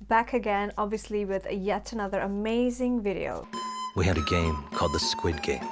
back again, obviously with yet another amazing video. We had a game called the Squid Game.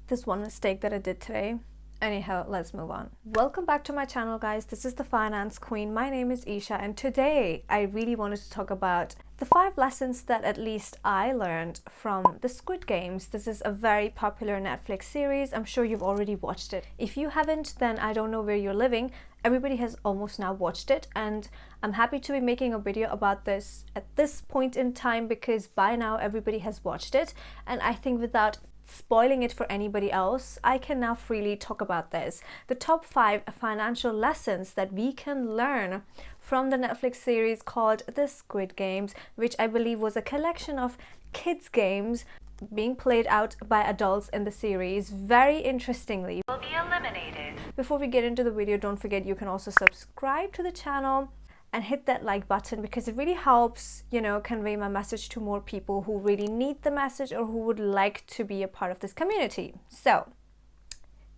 This one mistake that I did today. Anyhow, let's move on. Welcome back to my channel, guys. This is the Finance Queen. My name is Isha, and today I really wanted to talk about the 5 lessons that at least I learned from the Squid Games. This is a very popular Netflix series. I'm sure you've already watched it. If you haven't, then I don't know where you're living. Everybody has almost now watched it, and I'm happy to be making a video about this at this point in time because by now everybody has watched it, and I think without spoiling it for anybody else, I can now freely talk about this. The top 5 financial lessons that we can learn from the Netflix series called The Squid Games, which I believe was a collection of kids' games being played out by adults in the series. Very interestingly, will be eliminated. Before we get into the video, don't forget you can also subscribe to the channel and hit that like button because it really helps, convey my message to more people who really need the message or who would like to be a part of this community. So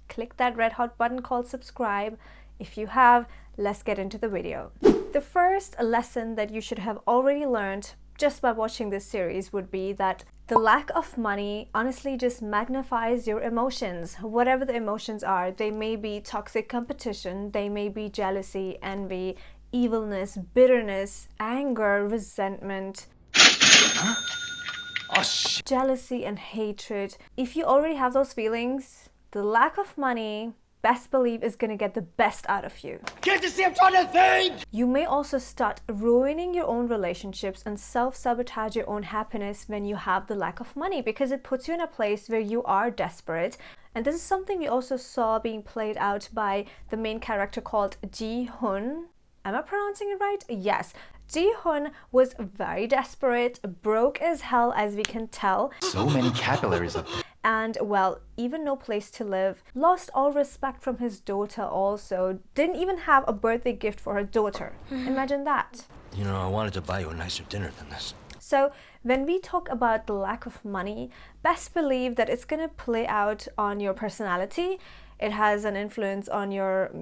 click that red hot button called subscribe. If you have, let's get into the video. The first lesson that you should have already learned just by watching this series would be that the lack of money honestly just magnifies your emotions. Whatever the emotions are, they may be toxic competition, they may be jealousy, envy, evilness, bitterness, anger, resentment, jealousy and hatred. If you already have those feelings, the lack of money, best believe, is going to get the best out of you. Can't you see I'm trying to think? You may also start ruining your own relationships and self-sabotage your own happiness when you have the lack of money because it puts you in a place where you are desperate. And this is something we also saw being played out by the main character called Ji-hoon. Am I pronouncing it right? Yes. Ji-hoon was very desperate, broke as hell as we can tell. So many capillaries up there. And well, even no place to live, lost all respect from his daughter also, didn't even have a birthday gift for her daughter. Imagine that. I wanted to buy you a nicer dinner than this. So when we talk about the lack of money, best believe that it's going to play out on your personality. It has an influence on your,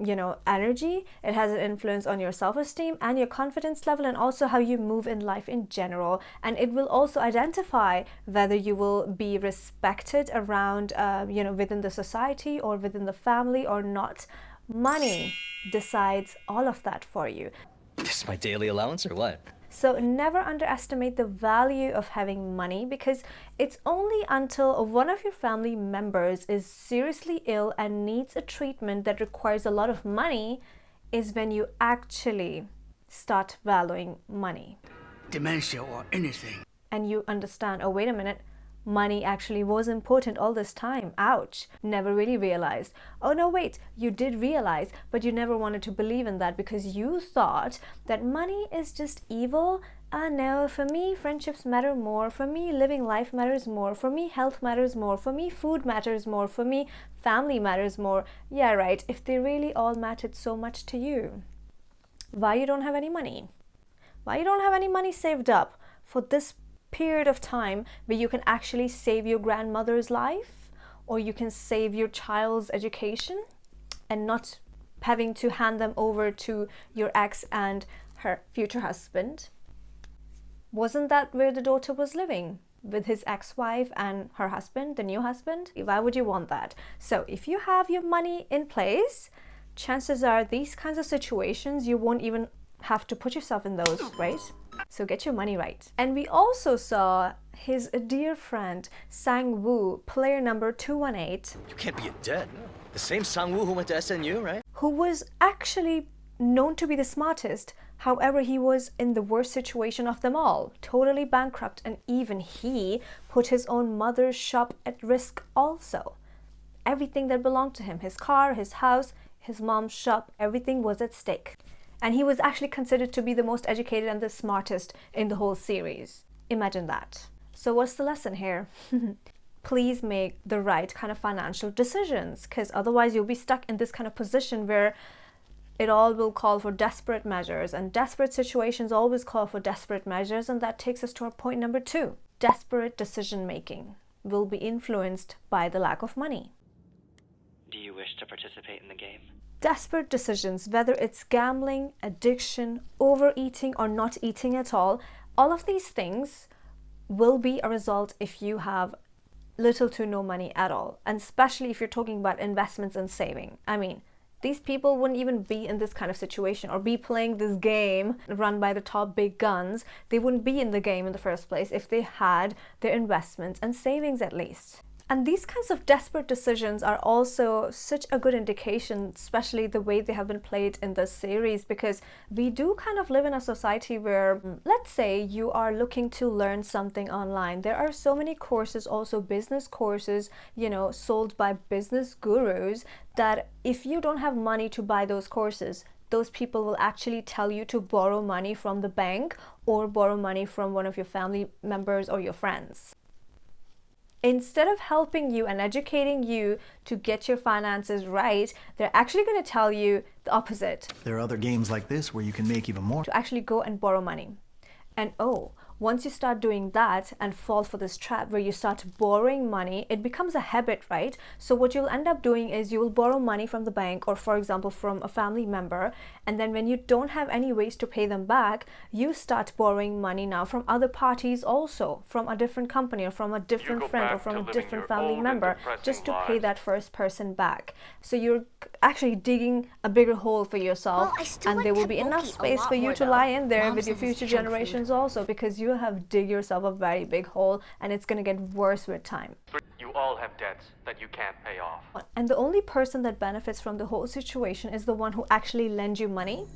energy. It has an influence on your self-esteem and your confidence level and also how you move in life in general. And it will also identify whether you will be respected around, within the society or within the family or not. Money decides all of that for you. This is my daily allowance or what? So never underestimate the value of having money because it's only until one of your family members is seriously ill and needs a treatment that requires a lot of money is when you actually start valuing money. Dementia or anything. And you understand, oh, wait a minute, money actually was important all this time. Ouch. Never really realized. Oh no, wait, you did realize, but you never wanted to believe in that because you thought that money is just evil. No, for me, friendships matter more. For me, living life matters more. For me, health matters more. For me, food matters more. For me, family matters more. Yeah, right. If they really all mattered so much to you, why you don't have any money? Why you don't have any money saved up for this period of time where you can actually save your grandmother's life or you can save your child's education and not having to hand them over to your ex and her future husband? Wasn't that where the daughter was living? With his ex-wife and her husband, the new husband? Why would you want that? So if you have your money in place, chances are these kinds of situations you won't even have to put yourself in those, right? So get your money right. And we also saw his dear friend Sang-woo, player number 218. You can't be a dead. The same Sang-woo who went to SNU, right? Who was actually known to be the smartest. However, he was in the worst situation of them all, totally bankrupt, and even he put his own mother's shop at risk also. Everything that belonged to him, his car, his house, his mom's shop, everything was at stake. And he was actually considered to be the most educated and the smartest in the whole series. Imagine that. So what's the lesson here? Please make the right kind of financial decisions, because otherwise you'll be stuck in this kind of position where it all will call for desperate measures, and desperate situations always call for desperate measures, and that takes us to our point number 2. Desperate decision making will be influenced by the lack of money. Do you wish to participate in the game? desperate decisions, whether it's gambling, addiction, overeating, or not eating at all of these things will be a result if you have little to no money at all. And especially if you're talking about investments and saving. I mean, these people wouldn't even be in this kind of situation or be playing this game run by the top big guns. They wouldn't be in the game in the first place if they had their investments and savings at least. And these kinds of desperate decisions are also such a good indication, especially the way they have been played in this series, because we do kind of live in a society where, let's say you are looking to learn something online. There are so many courses, also business courses, you know, sold by business gurus, that if you don't have money to buy those courses, those people will actually tell you to borrow money from the bank or borrow money from one of your family members or your friends. Instead of helping you and educating you to get your finances right, they're actually going to tell you the opposite. There are other games like this where you can make even more. To actually go and borrow money. And once you start doing that and fall for this trap where you start borrowing money, it becomes a habit, right? So what you'll end up doing is you will borrow money from the bank or, for example, from a family member. And then when you don't have any ways to pay them back, you start borrowing money now from other parties also, from a different company or from a different friend or from a different family member, just to pay that first person back. So you're actually digging a bigger hole for yourself, and there will be enough space for you to lie in there with your future generations also, because you have dig yourself a very big hole, and it's going to get worse with time. You all have debts that you can't pay off. And the only person that benefits from the whole situation is the one who actually lends you money.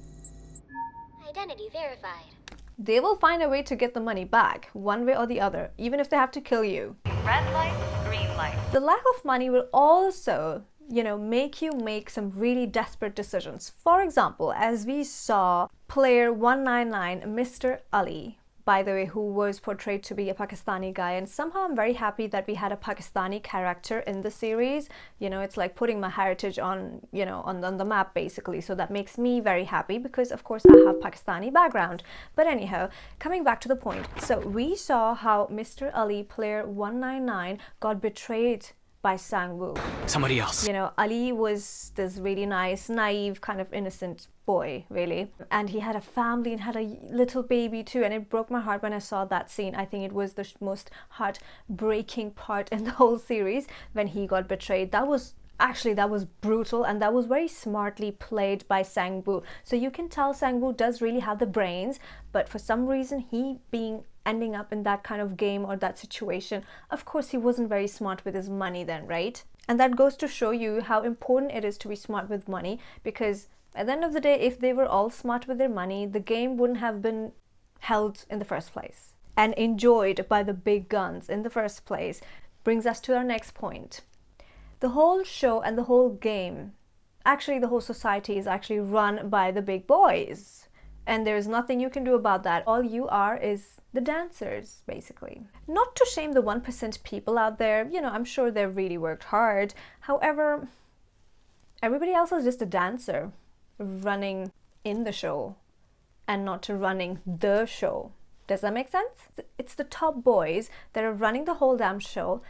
Identity verified. They will find a way to get the money back, one way or the other, even if they have to kill you. Red light, green light. The lack of money will also, you know, make you make some really desperate decisions. For example, as we saw player 199, Mr. Ali, by the way, who was portrayed to be a Pakistani guy, and somehow I'm very happy that we had a Pakistani character in the series. You know, it's like putting my heritage on, you know, on the map basically. So that makes me very happy because of course I have Pakistani background. But anyhow, coming back to the point. So we saw how Mr. Ali, player 199, got betrayed by Sang-woo. Somebody else. You know, Ali was this really nice, naive, kind of innocent boy, really. And he had a family and had a little baby too. And it broke my heart when I saw that scene. I think it was the most heartbreaking part in the whole series when he got betrayed. That was brutal, and that was very smartly played by Sang-woo. So you can tell Sang-woo does really have the brains, but for some reason ending up in that kind of game or that situation, of course he wasn't very smart with his money then, right? And that goes to show you how important it is to be smart with money, because at the end of the day, if they were all smart with their money, the game wouldn't have been held in the first place and enjoyed by the big guns in the first place. Brings us to our next point. The whole show and the whole game, actually the whole society, is actually run by the big boys. And there's nothing you can do about that. All you are is the dancers, basically. Not to shame the 1% people out there, you know, I'm sure they've really worked hard. However, everybody else is just a dancer running in the show and not running the show. Does that make sense? It's the top boys that are running the whole damn show,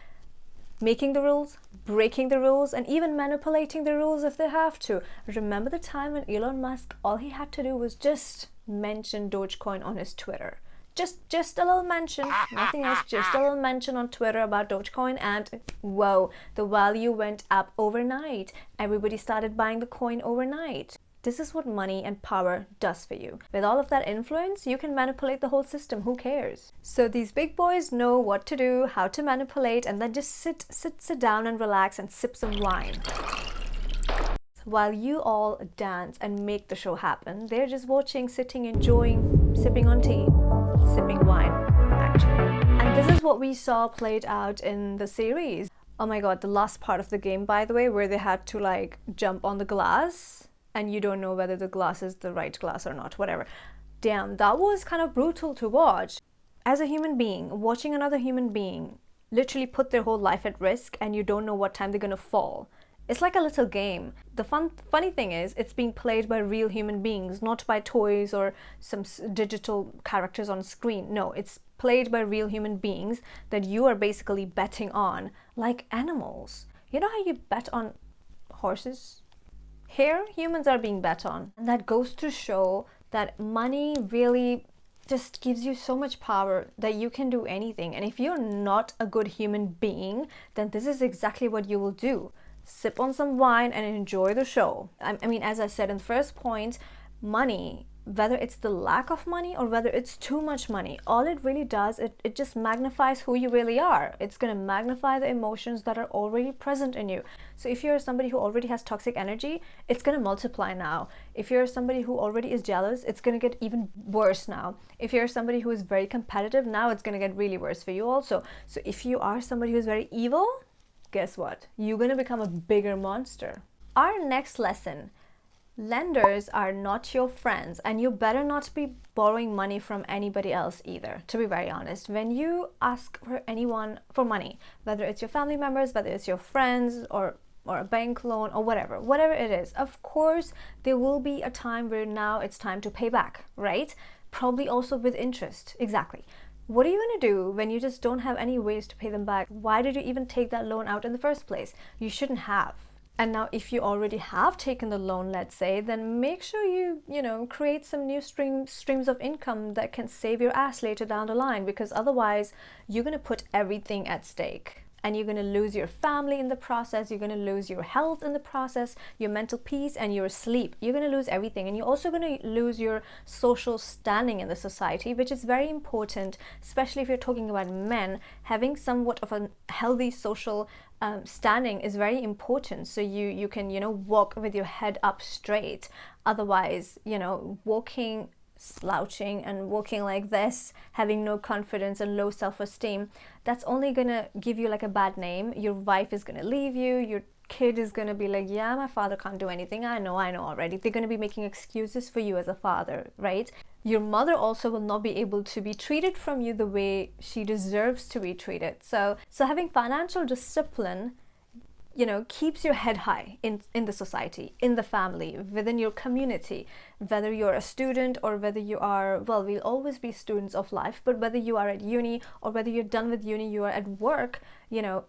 making the rules, breaking the rules, and even manipulating the rules if they have to. Remember the time when Elon Musk, all he had to do was just mention Dogecoin on his Twitter. Just a little mention, nothing else, just a little mention on Twitter about Dogecoin, and whoa, the value went up overnight. Everybody started buying the coin overnight. This is what money and power does for you. With all of that influence, you can manipulate the whole system. Who cares? So these big boys know what to do, how to manipulate, and then just sit down and relax and sip some wine. While you all dance and make the show happen, they're just watching, sitting, enjoying, sipping on tea, sipping wine, actually. And this is what we saw played out in the series. Oh my god, the last part of the game, by the way, where they had to like jump on the glass and you don't know whether the glass is the right glass or not, whatever. Damn, that was kind of brutal to watch. As a human being, watching another human being literally put their whole life at risk, and you don't know what time they're gonna fall. It's like a little game. The funny thing is, it's being played by real human beings, not by toys or some digital characters on screen. No, it's played by real human beings that you are basically betting on, like animals. You know how you bet on horses? Here, humans are being bet on. And that goes to show that money really just gives you so much power that you can do anything. And if you're not a good human being, then this is exactly what you will do. Sip on some wine and enjoy the show. I mean, as I said in the first point, money, whether it's the lack of money or whether it's too much money, all it really does, it just magnifies who you really are. It's going to magnify the emotions that are already present in you. So if you're somebody who already has toxic energy, it's going to multiply now. If you're somebody who already is jealous, it's going to get even worse now. If you're somebody who is very competitive, now it's going to get really worse for you also. So if you are somebody who's very evil, guess what? You're going to become a bigger monster. Our next lesson: lenders are not your friends, and you better not be borrowing money from anybody else either, to be very honest. When you ask for anyone for money, whether it's your family members, whether it's your friends, or a bank loan or whatever it is, of course there will be a time where now it's time to pay back, right? Probably also with interest. Exactly. What are you going to do when you just don't have any ways to pay them back? Why did you even take that loan out in the first place? You shouldn't have. And now if you already have taken the loan, let's say, then make sure you create some new streams of income that can save your ass later down the line, because otherwise you're going to put everything at stake. And you're going to lose your family in the process, you're going to lose your health in the process, your mental peace and your sleep. You're going to lose everything. And you're also going to lose your social standing in the society, which is very important, especially if you're talking about men. Having somewhat of a healthy social standing is very important, so you can walk with your head up straight. Otherwise, walking slouching and walking like this, having no confidence and low self-esteem, that's only gonna give you like a bad name. Your wife is gonna leave you, your kid is gonna be like, yeah, my father can't do anything, I know already. They're gonna be making excuses for you as a father, right? Your mother also will not be able to be treated from you the way she deserves to be treated. So having financial discipline keeps your head high in the society, in the family, within your community, whether you're a student or whether you are, well, we'll always be students of life, but whether you are at uni or whether you're done with uni, you are at work,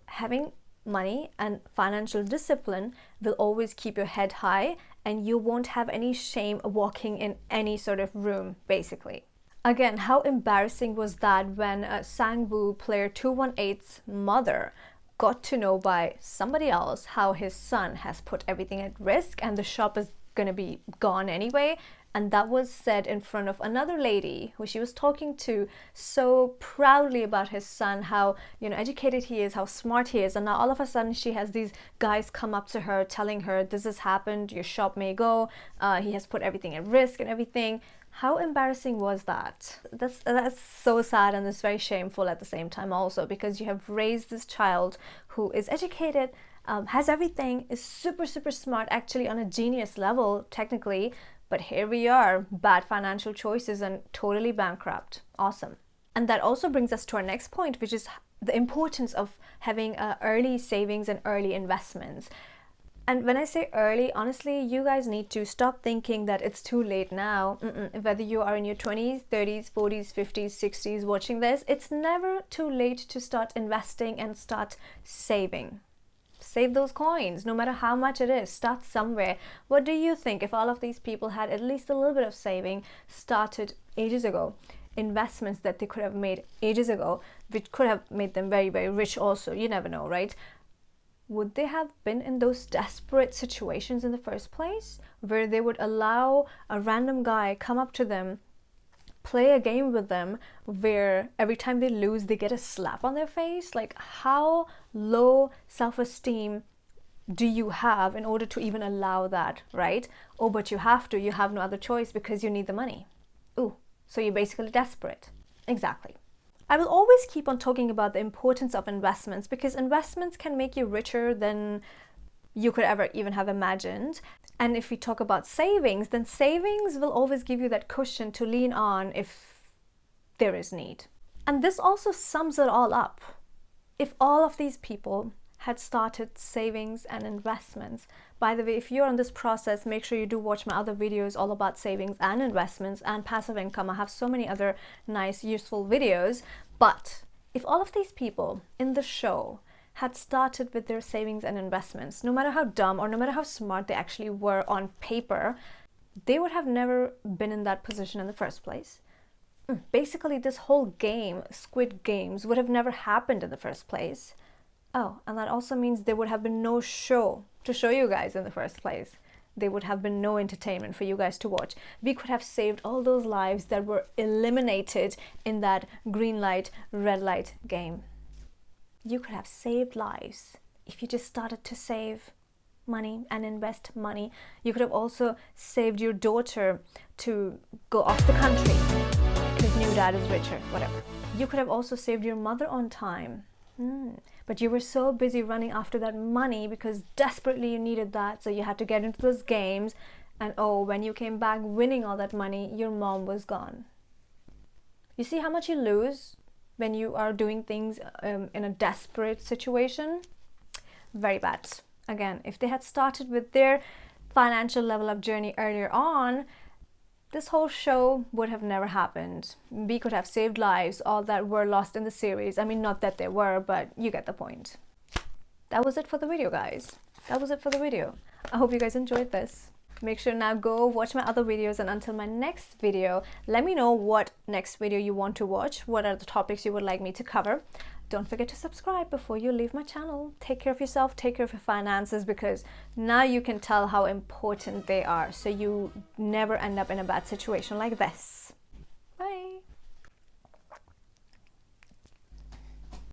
having money and financial discipline will always keep your head high, and you won't have any shame walking in any sort of room, basically. Again, how embarrassing was that when Sang-woo, player 218's mother, got to know by somebody else how his son has put everything at risk and the shop is going to be gone anyway. And that was said in front of another lady who she was talking to so proudly about his son, how educated he is, how smart he is. And now all of a sudden she has these guys come up to her telling her, this has happened, your shop may go, he has put everything at risk and everything. How embarrassing was that? That's so sad, and it's very shameful at the same time also, because you have raised this child who is educated, has everything, is super smart, actually on a genius level technically, but here we are, bad financial choices and totally bankrupt. Awesome. And that also brings us to our next point, which is the importance of having early savings and early investments. And when I say early, honestly, you guys need to stop thinking that it's too late now. Whether you are in your 20s, 30s, 40s, 50s, 60s watching this, it's never too late to start investing and start saving. Save those coins, no matter how much it is. Start somewhere. What do you think if all of these people had at least a little bit of saving started ages ago? Investments that they could have made ages ago, which could have made them very, very rich also. You never know, right? Would they have been in those desperate situations in the first place, where they would allow a random guy come up to them, play a game with them, where every time they lose they get a slap on their face? Like, how low self-esteem do you have in order to even allow that, right? Oh, but you have no other choice because you need the money. Ooh, so you're basically desperate. Exactly. I will always keep on talking about the importance of investments, because investments can make you richer than you could ever even have imagined. And if we talk about savings, then savings will always give you that cushion to lean on if there is need. And this also sums it all up. If all of these people had started savings and investments. By the way, if you're on this process, make sure you do watch my other videos all about savings and investments and passive income. I have so many other nice, useful videos. But if all of these people in the show had started with their savings and investments, no matter how dumb or no matter how smart they actually were on paper, they would have never been in that position in the first place. Basically, this whole game, Squid Games, would have never happened in the first place. Oh, and that also means there would have been no show to show you guys in the first place. There would have been no entertainment for you guys to watch. We could have saved all those lives that were eliminated in that green light, red light game. You could have saved lives if you just started to save money and invest money. You could have also saved your daughter to go off the country because new dad is richer, whatever. You could have also saved your mother on time. But you were so busy running after that money because desperately you needed that, so you had to get into those games, and oh, when you came back winning all that money, your mom was gone. You see how much you lose when you are doing things in a desperate situation? Very bad. Again, if they had started with their financial level up journey earlier on, this whole show would have never happened. We could have saved lives, all that were lost in the series. I mean, not that they were, but you get the point. That was it for the video, guys. That was it for the video. I hope you guys enjoyed this. Make sure now go watch my other videos, and until my next video, let me know what next video you want to watch. What are the topics you would like me to cover? Don't forget to subscribe before you leave my channel. Take care of yourself, take care of your finances, because now you can tell how important they are, so you never end up in a bad situation like this.